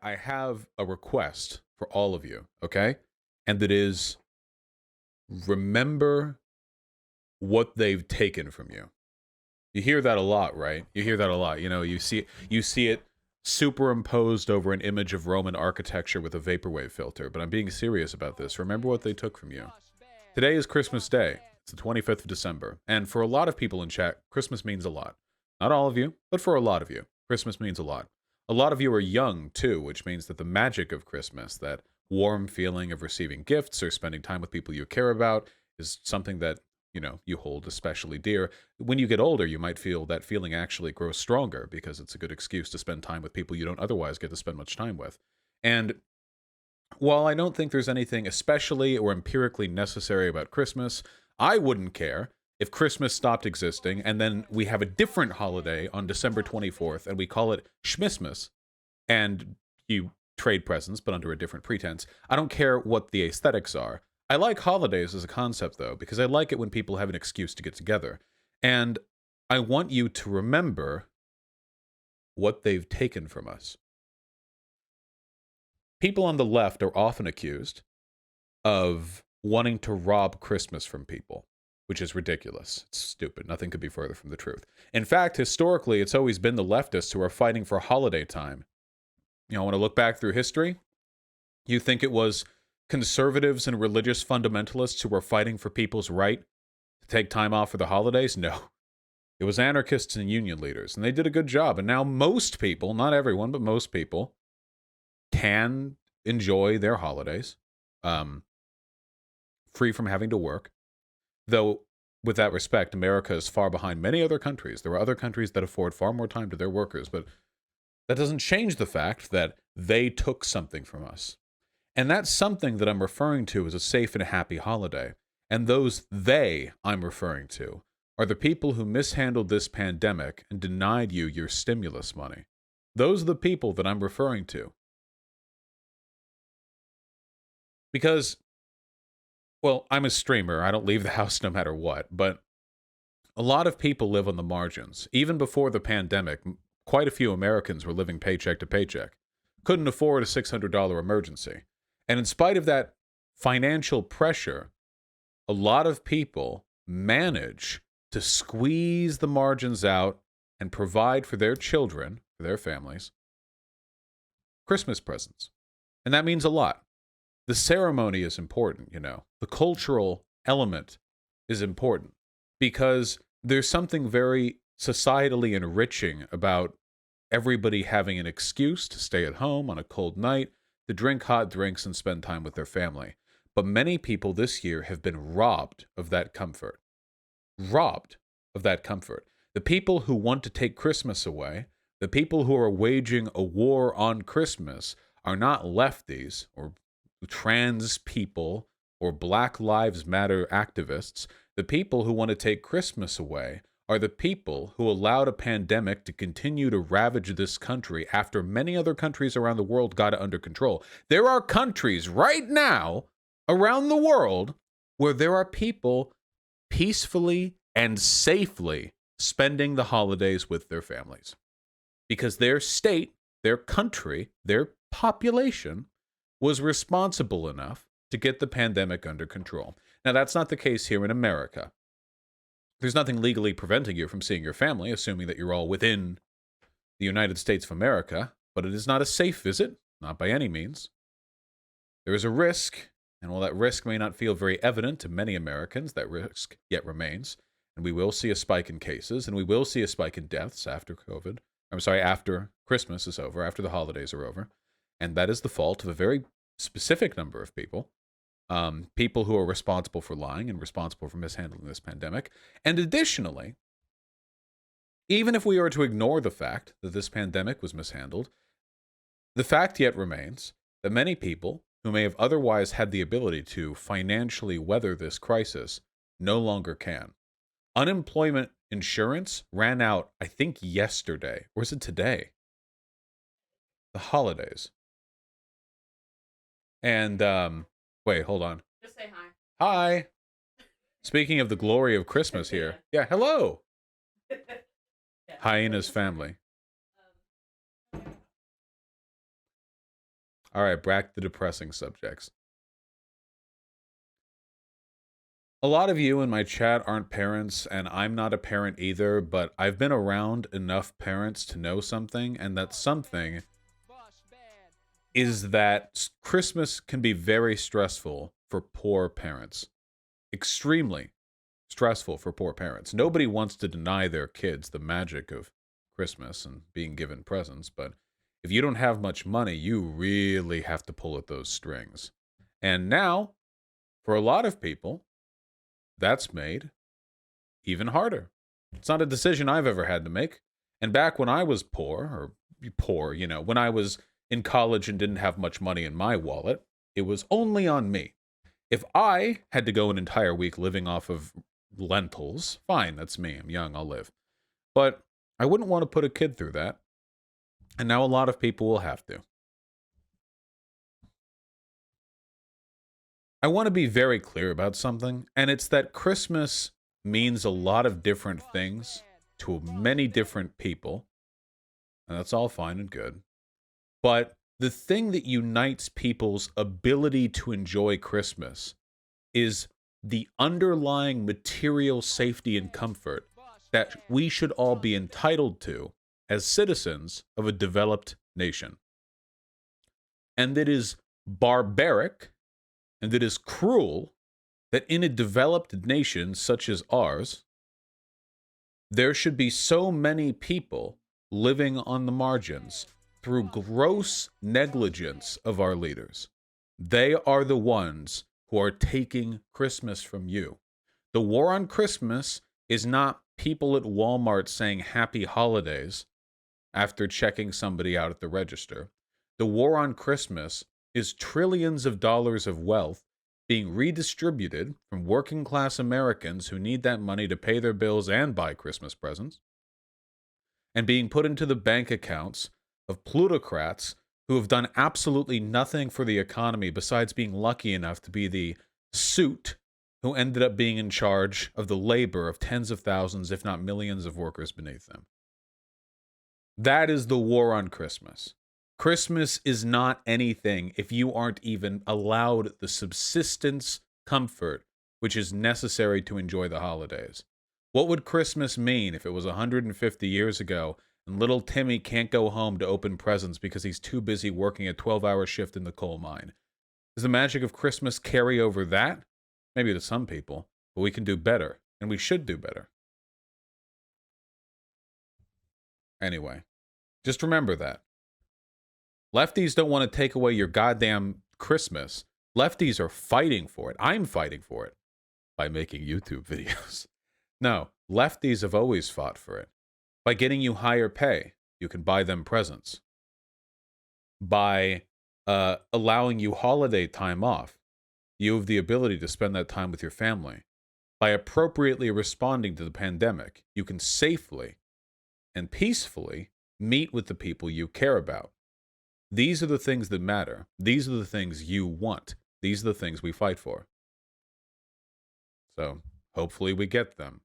I have a request for all of you, okay? And that is remember what they've taken from you. You hear that a lot, right? You hear that a lot. You see it superimposed over an image of Roman architecture with a vaporwave filter. But I'm being serious about this. Remember what they took from you. Today is Christmas Day. It's the 25th of December. And for a lot of people in chat, Christmas means a lot. Not all of you, but for a lot of you, Christmas means a lot. A lot of you are young, too, which means that the magic of Christmas, that warm feeling of receiving gifts or spending time with people you care about, is something that, you hold especially dear. When you get older, you might feel that feeling actually grows stronger because it's a good excuse to spend time with people you don't otherwise get to spend much time with. And while I don't think there's anything especially or empirically necessary about Christmas, I wouldn't care if Christmas stopped existing and then we have a different holiday on December 24th and we call it Schmissmas and you trade presents but under a different pretense. I don't care what the aesthetics are. I like holidays as a concept, though, because I like it when people have an excuse to get together. And I want you to remember what they've taken from us. People on the left are often accused of wanting to rob Christmas from people, which is ridiculous. It's stupid. Nothing could be further from the truth. In fact, historically, it's always been the leftists who are fighting for holiday time. I want to look back through history. You think it was conservatives and religious fundamentalists who were fighting for people's right to take time off for the holidays? No. It was anarchists and union leaders, and they did a good job. And now most people, not everyone, but most people, can enjoy their holidays free from having to work. Though, with that respect, America is far behind many other countries. There are other countries that afford far more time to their workers, but that doesn't change the fact that they took something from us. And that's something that I'm referring to as a safe and happy holiday. And those they I'm referring to are the people who mishandled this pandemic and denied you your stimulus money. Those are the people that I'm referring to. Because, well, I'm a streamer. I don't leave the house no matter what. But a lot of people live on the margins. Even before the pandemic, quite a few Americans were living paycheck to paycheck. Couldn't afford a $600 emergency. And in spite of that financial pressure, a lot of people manage to squeeze the margins out and provide for their children, for their families, Christmas presents. And that means a lot. The ceremony is important, The cultural element is important because there's something very societally enriching about everybody having an excuse to stay at home on a cold night, to drink hot drinks and spend time with their family. But many people this year have been robbed of that comfort. Robbed of that comfort. The people who want to take Christmas away, the people who are waging a war on Christmas, are not lefties or trans people or Black Lives Matter activists. The people who want to take Christmas away are the people who allowed a pandemic to continue to ravage this country after many other countries around the world got it under control. There are countries right now around the world where there are people peacefully and safely spending the holidays with their families because their state, their country, their population was responsible enough to get the pandemic under control. Now, that's not the case here in America. There's nothing legally preventing you from seeing your family, assuming that you're all within the United States of America, but it is not a safe visit, not by any means. There is a risk, and while that risk may not feel very evident to many Americans, that risk yet remains, and we will see a spike in cases, and we will see a spike in deaths after after Christmas is over, after the holidays are over, and that is the fault of a very specific number of people. People who are responsible for lying and responsible for mishandling this pandemic. And additionally, even if we were to ignore the fact that this pandemic was mishandled, the fact yet remains that many people who may have otherwise had the ability to financially weather this crisis no longer can. Unemployment insurance ran out, I think, yesterday. Or is it today? The holidays. And, wait, hold on. Just say hi. Hi. Speaking of the glory of Christmas here. Yeah, hello. Yeah. Hyena's family. All right, back to depressing subjects. A lot of you in my chat aren't parents, and I'm not a parent either, but I've been around enough parents to know something, and that something is that Christmas can be very stressful for poor parents. Extremely stressful for poor parents. Nobody wants to deny their kids the magic of Christmas and being given presents, but if you don't have much money, you really have to pull at those strings. And now, for a lot of people, that's made even harder. It's not a decision I've ever had to make. And back when I was poor, when I was in college and didn't have much money in my wallet, it was only on me. If I had to go an entire week living off of lentils, fine, that's me. I'm young, I'll live. But I wouldn't want to put a kid through that. And now a lot of people will have to. I want to be very clear about something, and it's that Christmas means a lot of different things to many different people, and that's all fine and good. But the thing that unites people's ability to enjoy Christmas is the underlying material safety and comfort that we should all be entitled to as citizens of a developed nation. And it is barbaric and it is cruel that in a developed nation such as ours, there should be so many people living on the margins through gross negligence of our leaders. They are the ones who are taking Christmas from you. The war on Christmas is not people at Walmart saying happy holidays after checking somebody out at the register. The war on Christmas is trillions of dollars of wealth being redistributed from working class Americans who need that money to pay their bills and buy Christmas presents, and being put into the bank accounts of plutocrats who have done absolutely nothing for the economy besides being lucky enough to be the suit who ended up being in charge of the labor of tens of thousands, if not millions of workers beneath them. That is the war on Christmas. Christmas is not anything if you aren't even allowed the subsistence comfort which is necessary to enjoy the holidays. What would Christmas mean if it was 150 years ago and little Timmy can't go home to open presents because he's too busy working a 12-hour shift in the coal mine? Does the magic of Christmas carry over that? Maybe to some people, but we can do better, and we should do better. Anyway, just remember that. Lefties don't want to take away your goddamn Christmas. Lefties are fighting for it. I'm fighting for it by making YouTube videos. No, lefties have always fought for it. By getting you higher pay, you can buy them presents. By allowing you holiday time off, you have the ability to spend that time with your family. By appropriately responding to the pandemic, you can safely and peacefully meet with the people you care about. These are the things that matter. These are the things you want. These are the things we fight for. So, hopefully we get them.